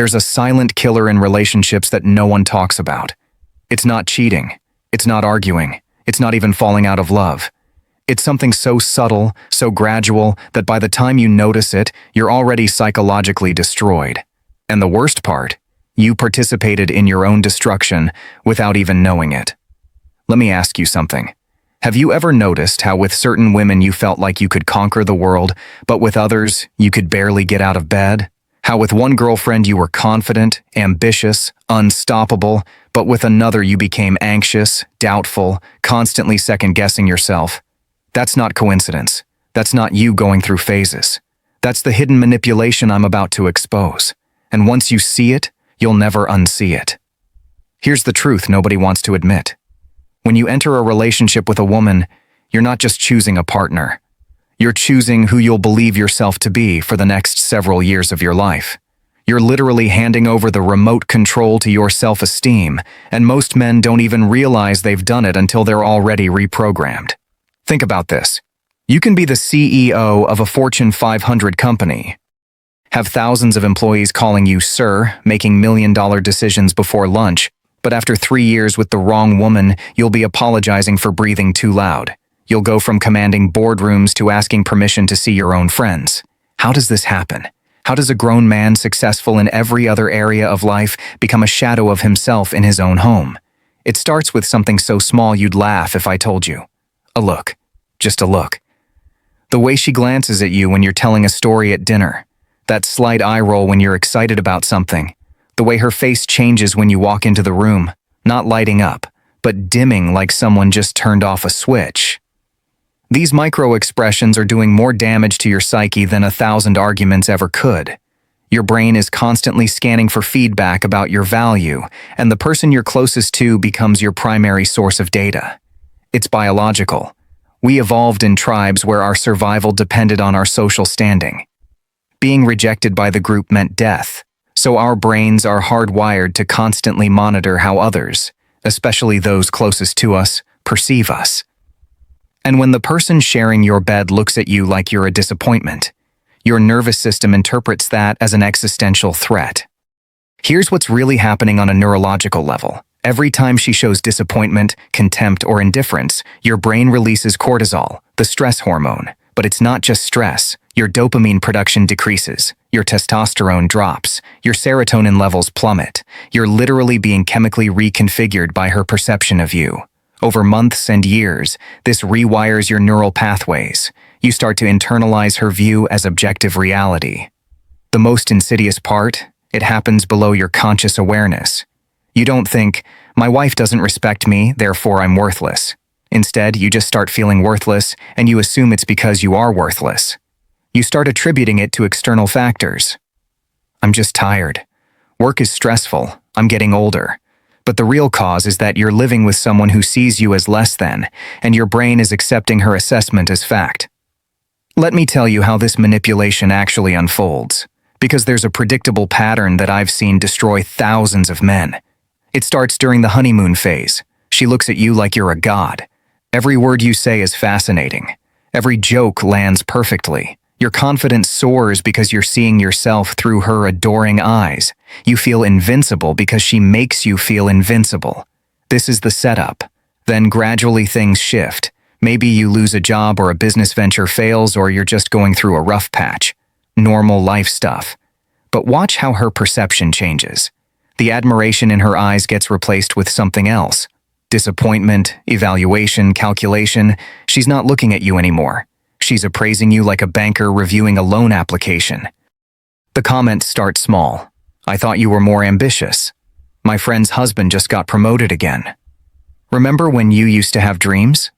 There's a silent killer in relationships that no one talks about. It's not cheating. It's not arguing. It's not even falling out of love. It's something so subtle, so gradual, that by the time you notice it, you're already psychologically destroyed. And the worst part, you participated in your own destruction without even knowing it. Let me ask you something. Have you ever noticed how with certain women you felt like you could conquer the world, but with others, you could barely get out of bed? How with one girlfriend you were confident, ambitious, unstoppable, but with another you became anxious, doubtful, constantly second-guessing yourself? That's not coincidence. That's not you going through phases. That's the hidden manipulation I'm about to expose. And once you see it, you'll never unsee it. Here's the truth nobody wants to admit. When you enter a relationship with a woman, you're not just choosing a partner. You're choosing who you'll believe yourself to be for the next several years of your life. You're literally handing over the remote control to your self-esteem, and most men don't even realize they've done it until they're already reprogrammed. Think about this. You can be the CEO of a Fortune 500 company, have thousands of employees calling you sir, making million-dollar decisions before lunch, but after 3 years with the wrong woman, you'll be apologizing for breathing too loud. You'll go from commanding boardrooms to asking permission to see your own friends. How does this happen? How does a grown man successful in every other area of life become a shadow of himself in his own home? It starts with something so small you'd laugh if I told you. A look. Just a look. The way she glances at you when you're telling a story at dinner. That slight eye roll when you're excited about something. The way her face changes when you walk into the room, not lighting up, but dimming like someone just turned off a switch. These micro-expressions are doing more damage to your psyche than 1,000 arguments ever could. Your brain is constantly scanning for feedback about your value, and the person you're closest to becomes your primary source of data. It's biological. We evolved in tribes where our survival depended on our social standing. Being rejected by the group meant death, so our brains are hardwired to constantly monitor how others, especially those closest to us, perceive us. And when the person sharing your bed looks at you like you're a disappointment, your nervous system interprets that as an existential threat. Here's what's really happening on a neurological level. Every time she shows disappointment, contempt, or indifference, your brain releases cortisol, the stress hormone. But it's not just stress. Your dopamine production decreases, your testosterone drops, your serotonin levels plummet. You're literally being chemically reconfigured by her perception of you. Over months and years, this rewires your neural pathways. You start to internalize her view as objective reality. The most insidious part, it happens below your conscious awareness. You don't think, my wife doesn't respect me, therefore I'm worthless. Instead, you just start feeling worthless, and you assume it's because you are worthless. You start attributing it to external factors. I'm just tired. Work is stressful. I'm getting older. But the real cause is that you're living with someone who sees you as less than, and your brain is accepting her assessment as fact. Let me tell you how this manipulation actually unfolds, because there's a predictable pattern that I've seen destroy thousands of men. It starts during the honeymoon phase. She looks at you like you're a god. Every word you say is fascinating. Every joke lands perfectly. Your confidence soars because you're seeing yourself through her adoring eyes. You feel invincible because she makes you feel invincible. This is the setup. Then gradually things shift. Maybe you lose a job or a business venture fails, or you're just going through a rough patch. Normal life stuff. But watch how her perception changes. The admiration in her eyes gets replaced with something else. Disappointment, evaluation, calculation. She's not looking at you anymore. She's appraising you like a banker reviewing a loan application. The comments start small. I thought you were more ambitious. My friend's husband just got promoted again. Remember when you used to have dreams?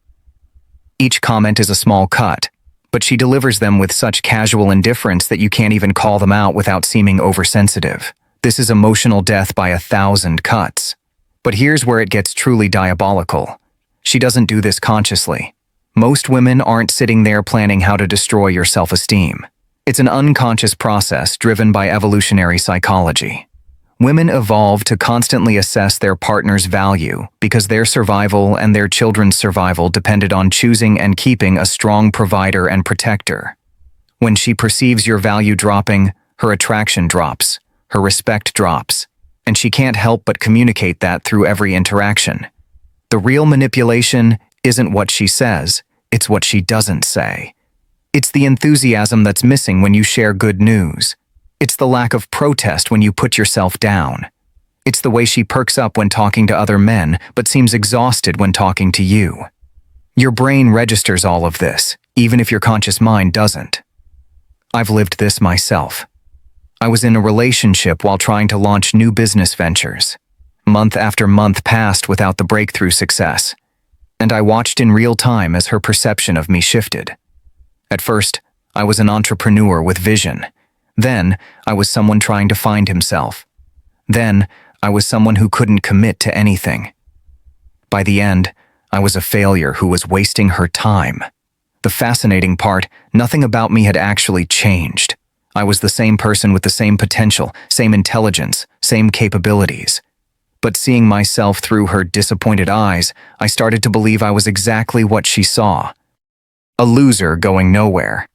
Each comment is a small cut, but she delivers them with such casual indifference that you can't even call them out without seeming oversensitive. This is emotional death by 1,000 cuts. But here's where it gets truly diabolical. She doesn't do this consciously. Most women aren't sitting there planning how to destroy your self-esteem. It's an unconscious process driven by evolutionary psychology. Women evolved to constantly assess their partner's value because their survival and their children's survival depended on choosing and keeping a strong provider and protector. When she perceives your value dropping, her attraction drops, her respect drops, and she can't help but communicate that through every interaction. The real manipulation isn't what she says, it's what she doesn't say. It's the enthusiasm that's missing when you share good news. It's the lack of protest when you put yourself down. It's the way she perks up when talking to other men, but seems exhausted when talking to you. Your brain registers all of this, even if your conscious mind doesn't. I've lived this myself. I was in a relationship while trying to launch new business ventures. Month after month passed without the breakthrough success, and I watched in real time as her perception of me shifted. At first, I was an entrepreneur with vision. Then, I was someone trying to find himself. Then, I was someone who couldn't commit to anything. By the end, I was a failure who was wasting her time. The fascinating part, nothing about me had actually changed. I was the same person with the same potential, same intelligence, same capabilities. But seeing myself through her disappointed eyes, I started to believe I was exactly what she saw. A loser going nowhere.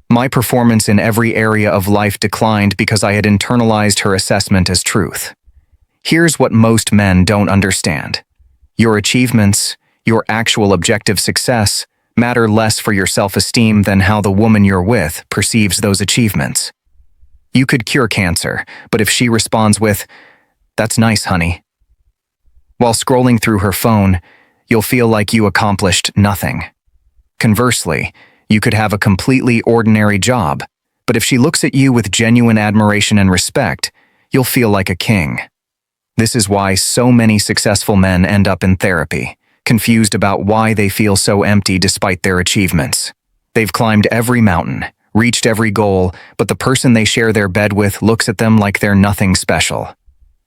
My performance in every area of life declined because I had internalized her assessment as truth. Here's what most men don't understand. Your achievements, your actual objective success, matter less for your self-esteem than how the woman you're with perceives those achievements. You could cure cancer, but if she responds with, "That's nice, honey," while scrolling through her phone, you'll feel like you accomplished nothing. Conversely, you could have a completely ordinary job, but if she looks at you with genuine admiration and respect, you'll feel like a king. This is why so many successful men end up in therapy, confused about why they feel so empty despite their achievements. They've climbed every mountain, reached every goal, but the person they share their bed with looks at them like they're nothing special.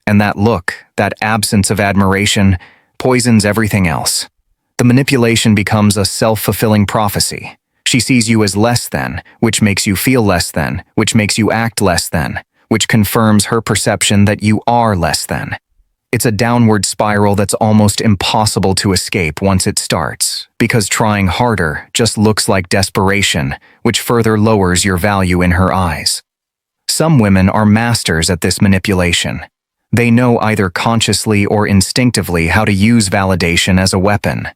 And that look, that absence of admiration, poisons everything else. The manipulation becomes a self-fulfilling prophecy. She sees you as less than, which makes you feel less than, which makes you act less than, which confirms her perception that you are less than. It's a downward spiral that's almost impossible to escape once it starts, because trying harder just looks like desperation, which further lowers your value in her eyes. Some women are masters at this manipulation. They know either consciously or instinctively how to use validation as a weapon.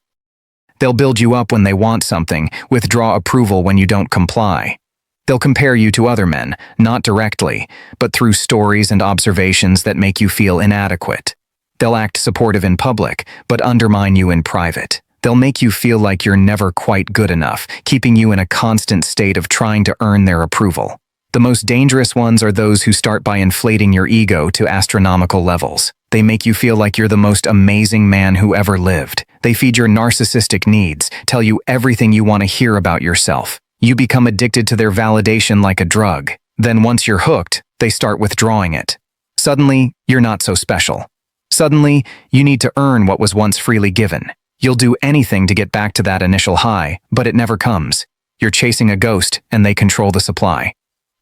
They'll build you up when they want something, withdraw approval when you don't comply. They'll compare you to other men, not directly, but through stories and observations that make you feel inadequate. They'll act supportive in public, but undermine you in private. They'll make you feel like you're never quite good enough, keeping you in a constant state of trying to earn their approval. The most dangerous ones are those who start by inflating your ego to astronomical levels. They make you feel like you're the most amazing man who ever lived. They feed your narcissistic needs, tell you everything you want to hear about yourself. You become addicted to their validation like a drug. Then once you're hooked, they start withdrawing it. Suddenly, you're not so special. Suddenly, you need to earn what was once freely given. You'll do anything to get back to that initial high, but it never comes. You're chasing a ghost, and they control the supply.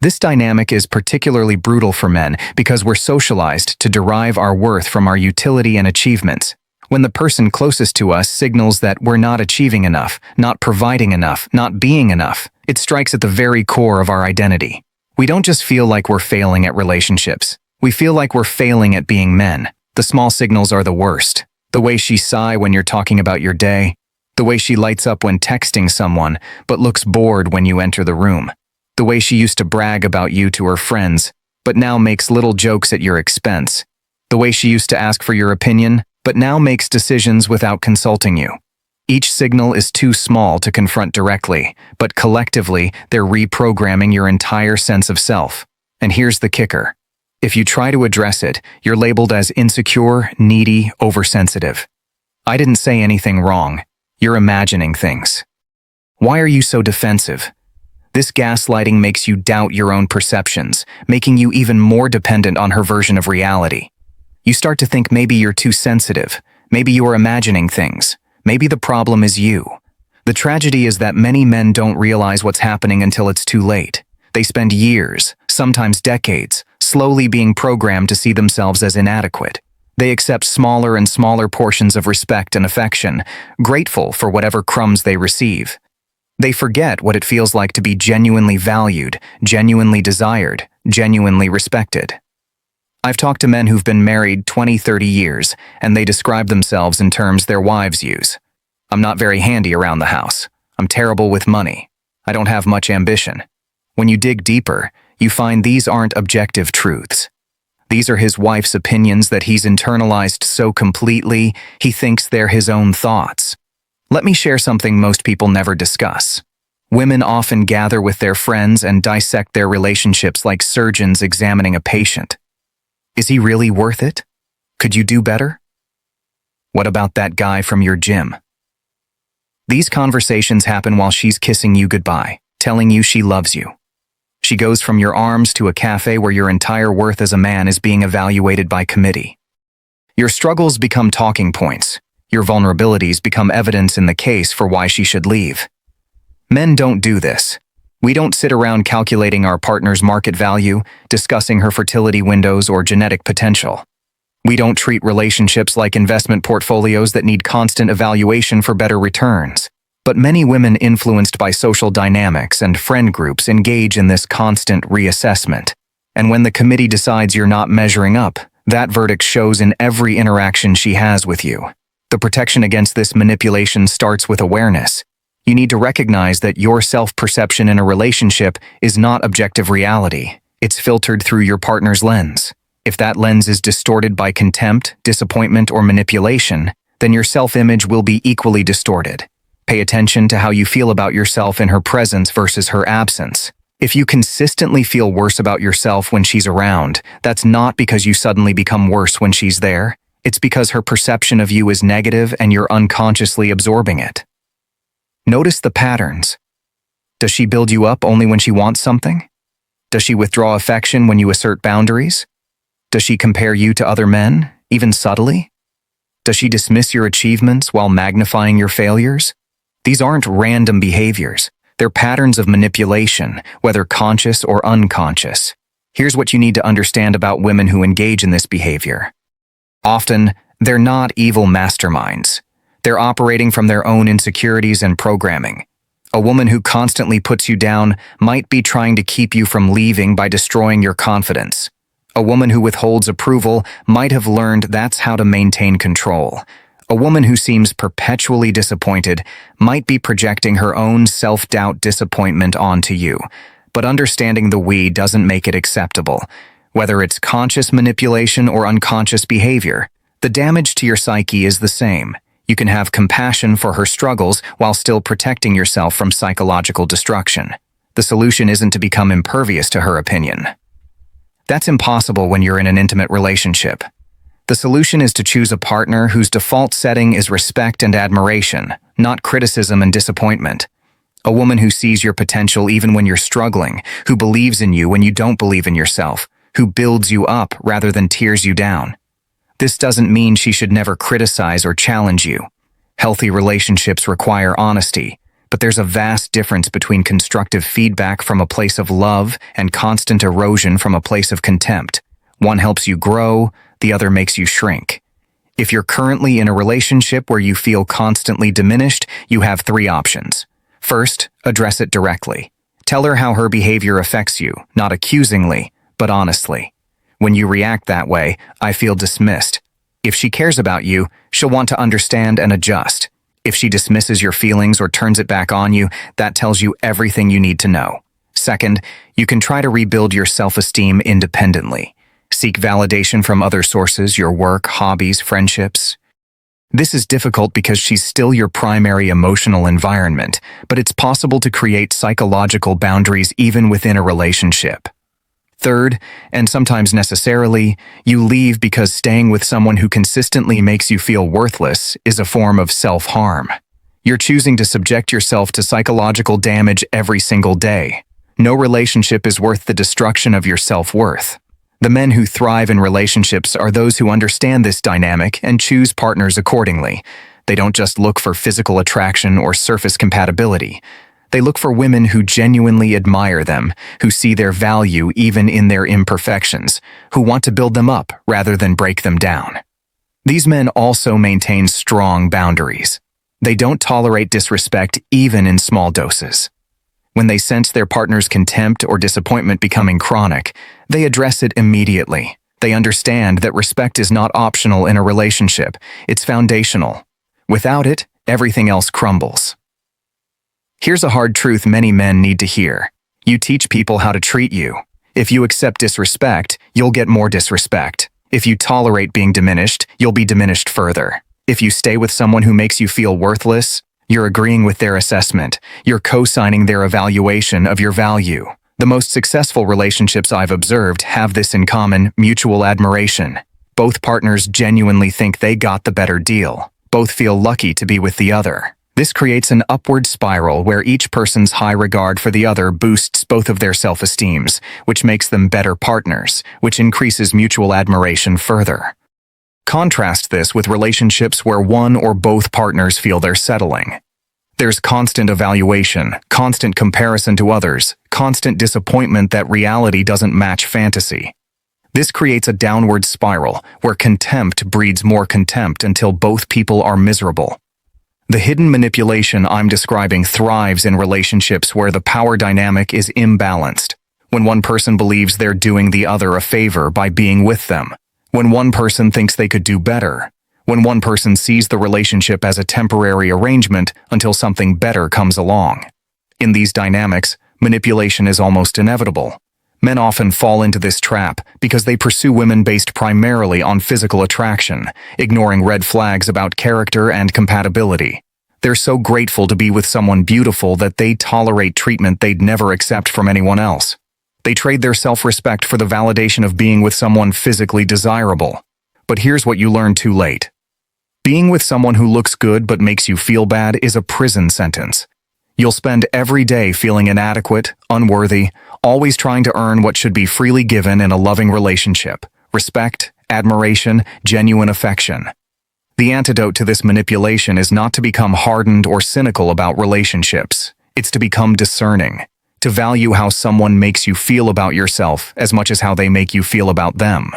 This dynamic is particularly brutal for men because we're socialized to derive our worth from our utility and achievements. When the person closest to us signals that we're not achieving enough, not providing enough, not being enough, it strikes at the very core of our identity. We don't just feel like we're failing at relationships. We feel like we're failing at being men. The small signals are the worst. The way she sighs when you're talking about your day. The way she lights up when texting someone, but looks bored when you enter the room. The way she used to brag about you to her friends, but now makes little jokes at your expense. The way she used to ask for your opinion, but now makes decisions without consulting you. Each signal is too small to confront directly, but collectively, they're reprogramming your entire sense of self. And here's the kicker. If you try to address it, you're labeled as insecure, needy, oversensitive. I didn't say anything wrong. You're imagining things. Why are you so defensive? This gaslighting makes you doubt your own perceptions, making you even more dependent on her version of reality. You start to think maybe you're too sensitive, maybe you're imagining things, maybe the problem is you. The tragedy is that many men don't realize what's happening until it's too late. They spend years, sometimes decades, slowly being programmed to see themselves as inadequate. They accept smaller and smaller portions of respect and affection, grateful for whatever crumbs they receive. They forget what it feels like to be genuinely valued, genuinely desired, genuinely respected. I've talked to men who've been married 20, 30 years, and they describe themselves in terms their wives use. I'm not very handy around the house. I'm terrible with money. I don't have much ambition. When you dig deeper, you find these aren't objective truths. These are his wife's opinions that he's internalized so completely, he thinks they're his own thoughts. Let me share something most people never discuss. Women often gather with their friends and dissect their relationships like surgeons examining a patient. Is he really worth it? Could you do better? What about that guy from your gym? These conversations happen while she's kissing you goodbye, telling you she loves you. She goes from your arms to a cafe where your entire worth as a man is being evaluated by committee. Your struggles become talking points. Your vulnerabilities become evidence in the case for why she should leave. Men don't do this. We don't sit around calculating our partner's market value, discussing her fertility windows or genetic potential. We don't treat relationships like investment portfolios that need constant evaluation for better returns. But many women influenced by social dynamics and friend groups engage in this constant reassessment. And when the committee decides you're not measuring up, that verdict shows in every interaction she has with you. The protection against this manipulation starts with awareness. You need to recognize that your self-perception in a relationship is not objective reality. It's filtered through your partner's lens. If that lens is distorted by contempt, disappointment, or manipulation, then your self-image will be equally distorted. Pay attention to how you feel about yourself in her presence versus her absence. If you consistently feel worse about yourself when she's around, that's not because you suddenly become worse when she's there. It's because her perception of you is negative and you're unconsciously absorbing it. Notice the patterns. Does she build you up only when she wants something? Does she withdraw affection when you assert boundaries? Does she compare you to other men, even subtly? Does she dismiss your achievements while magnifying your failures? These aren't random behaviors. They're patterns of manipulation, whether conscious or unconscious. Here's what you need to understand about women who engage in this behavior. Often, they're not evil masterminds. They're operating from their own insecurities and programming. A woman who constantly puts you down might be trying to keep you from leaving by destroying your confidence. A woman who withholds approval might have learned that's how to maintain control. A woman who seems perpetually disappointed might be projecting her own self-doubt disappointment onto you. But understanding the we doesn't make it acceptable. Whether it's conscious manipulation or unconscious behavior, the damage to your psyche is the same. You can have compassion for her struggles while still protecting yourself from psychological destruction. The solution isn't to become impervious to her opinion. That's impossible when you're in an intimate relationship. The solution is to choose a partner whose default setting is respect and admiration, not criticism and disappointment. A woman who sees your potential even when you're struggling, who believes in you when you don't believe in yourself, who builds you up rather than tears you down. This doesn't mean she should never criticize or challenge you. Healthy relationships require honesty, but there's a vast difference between constructive feedback from a place of love and constant erosion from a place of contempt. One helps you grow, the other makes you shrink. If you're currently in a relationship where you feel constantly diminished, you have 3 options. First, address it directly. Tell her how her behavior affects you, not accusingly, but honestly. When you react that way, I feel dismissed. If she cares about you, she'll want to understand and adjust. If she dismisses your feelings or turns it back on you, that tells you everything you need to know. Second, you can try to rebuild your self-esteem independently. Seek validation from other sources, your work, hobbies, friendships. This is difficult because she's still your primary emotional environment, but it's possible to create psychological boundaries even within a relationship. Third, and sometimes necessarily, you leave because staying with someone who consistently makes you feel worthless is a form of self-harm. You're choosing to subject yourself to psychological damage every single day. No relationship is worth the destruction of your self-worth. The men who thrive in relationships are those who understand this dynamic and choose partners accordingly. They don't just look for physical attraction or surface compatibility. They look for women who genuinely admire them, who see their value even in their imperfections, who want to build them up rather than break them down. These men also maintain strong boundaries. They don't tolerate disrespect even in small doses. When they sense their partner's contempt or disappointment becoming chronic, they address it immediately. They understand that respect is not optional in a relationship, it's foundational. Without it, everything else crumbles. Here's a hard truth many men need to hear. You teach people how to treat you. If you accept disrespect, you'll get more disrespect. If you tolerate being diminished, you'll be diminished further. If you stay with someone who makes you feel worthless, you're agreeing with their assessment. You're co-signing their evaluation of your value. The most successful relationships I've observed have this in common: mutual admiration. Both partners genuinely think they got the better deal. Both feel lucky to be with the other. This creates an upward spiral where each person's high regard for the other boosts both of their self-esteems, which makes them better partners, which increases mutual admiration further. Contrast this with relationships where one or both partners feel they're settling. There's constant evaluation, constant comparison to others, constant disappointment that reality doesn't match fantasy. This creates a downward spiral where contempt breeds more contempt until both people are miserable. The hidden manipulation I'm describing thrives in relationships where the power dynamic is imbalanced, when one person believes they're doing the other a favor by being with them, when one person thinks they could do better, when one person sees the relationship as a temporary arrangement until something better comes along. In these dynamics, manipulation is almost inevitable. Men often fall into this trap because they pursue women based primarily on physical attraction, ignoring red flags about character and compatibility. They're so grateful to be with someone beautiful that they tolerate treatment they'd never accept from anyone else. They trade their self-respect for the validation of being with someone physically desirable. But here's what you learn too late. Being with someone who looks good but makes you feel bad is a prison sentence. You'll spend every day feeling inadequate, unworthy, always trying to earn what should be freely given in a loving relationship: respect, admiration, genuine affection. The antidote to this manipulation is not to become hardened or cynical about relationships. It's to become discerning, to value how someone makes you feel about yourself as much as how they make you feel about them,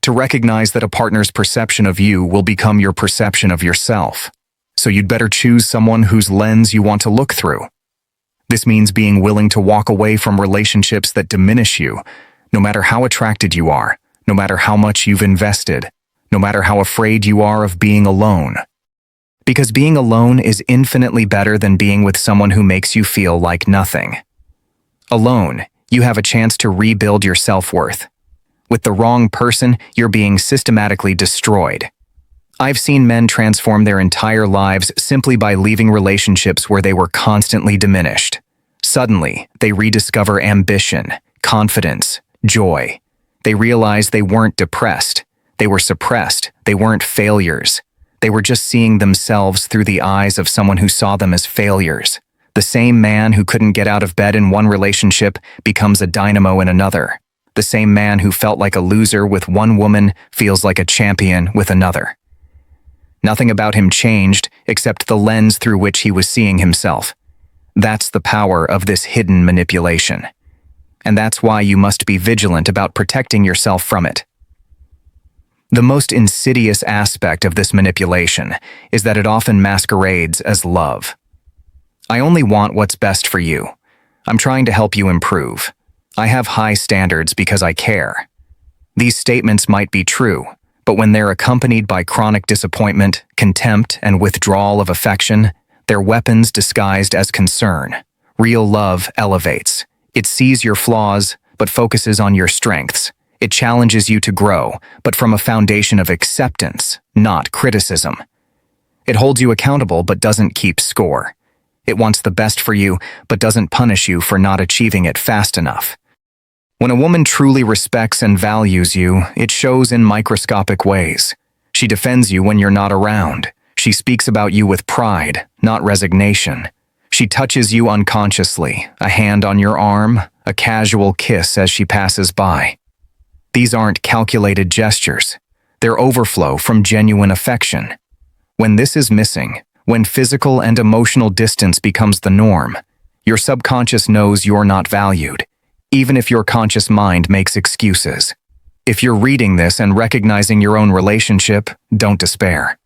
to recognize that a partner's perception of you will become your perception of yourself. So you'd better choose someone whose lens you want to look through. This means being willing to walk away from relationships that diminish you, no matter how attracted you are, no matter how much you've invested, no matter how afraid you are of being alone. Because being alone is infinitely better than being with someone who makes you feel like nothing. Alone, you have a chance to rebuild your self-worth. With the wrong person, you're being systematically destroyed. I've seen men transform their entire lives simply by leaving relationships where they were constantly diminished. Suddenly, they rediscover ambition, confidence, joy. They realize they weren't depressed. They were suppressed. They weren't failures. They were just seeing themselves through the eyes of someone who saw them as failures. The same man who couldn't get out of bed in one relationship becomes a dynamo in another. The same man who felt like a loser with one woman feels like a champion with another. Nothing about him changed except the lens through which he was seeing himself. That's the power of this hidden manipulation. And that's why you must be vigilant about protecting yourself from it. The most insidious aspect of this manipulation is that it often masquerades as love. I only want what's best for you. I'm trying to help you improve. I have high standards because I care. These statements might be true, but when they're accompanied by chronic disappointment, contempt, and withdrawal of affection, they're weapons disguised as concern. Real love elevates. It sees your flaws, but focuses on your strengths. It challenges you to grow, but from a foundation of acceptance, not criticism. It holds you accountable, but doesn't keep score. It wants the best for you, but doesn't punish you for not achieving it fast enough. When a woman truly respects and values you, it shows in microscopic ways. She defends you when you're not around. She speaks about you with pride, not resignation. She touches you unconsciously, a hand on your arm, a casual kiss as she passes by. These aren't calculated gestures. They're overflow from genuine affection. When this is missing, when physical and emotional distance becomes the norm, your subconscious knows you're not valued, even if your conscious mind makes excuses. If you're reading this and recognizing your own relationship, don't despair.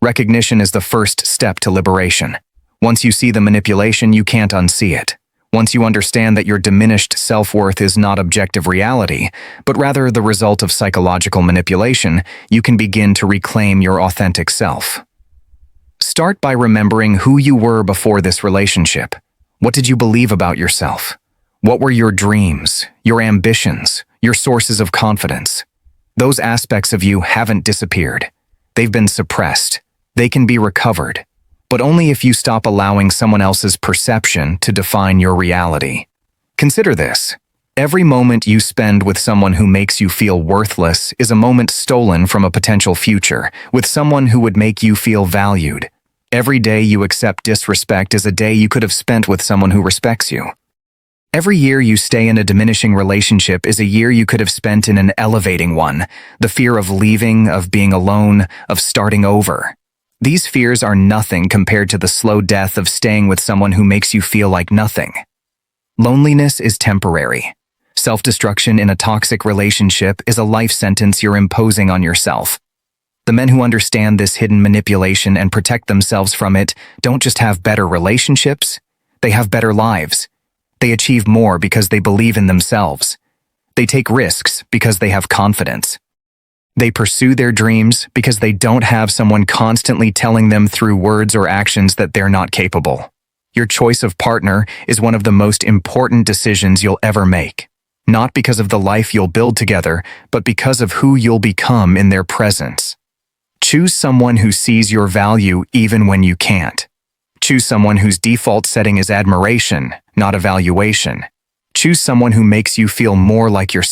Recognition is the first step to liberation. Once you see the manipulation, you can't unsee it. Once you understand that your diminished self-worth is not objective reality, but rather the result of psychological manipulation, you can begin to reclaim your authentic self. Start by remembering who you were before this relationship. What did you believe about yourself? What were your dreams, your ambitions, your sources of confidence? Those aspects of you haven't disappeared. They've been suppressed. They can be recovered, but only if you stop allowing someone else's perception to define your reality. Consider this. Every moment you spend with someone who makes you feel worthless is a moment stolen from a potential future, with someone who would make you feel valued. Every day you accept disrespect is a day you could have spent with someone who respects you. Every year you stay in a diminishing relationship is a year you could have spent in an elevating one. The fear of leaving, of being alone, of starting over. These fears are nothing compared to the slow death of staying with someone who makes you feel like nothing. Loneliness is temporary. Self-destruction in a toxic relationship is a life sentence you're imposing on yourself. The men who understand this hidden manipulation and protect themselves from it don't just have better relationships, they have better lives. They achieve more because they believe in themselves. They take risks because they have confidence. They pursue their dreams because they don't have someone constantly telling them through words or actions that they're not capable. Your choice of partner is one of the most important decisions you'll ever make. Not because of the life you'll build together, but because of who you'll become in their presence. Choose someone who sees your value even when you can't. Choose someone whose default setting is admiration, not evaluation. Choose someone who makes you feel more like yourself.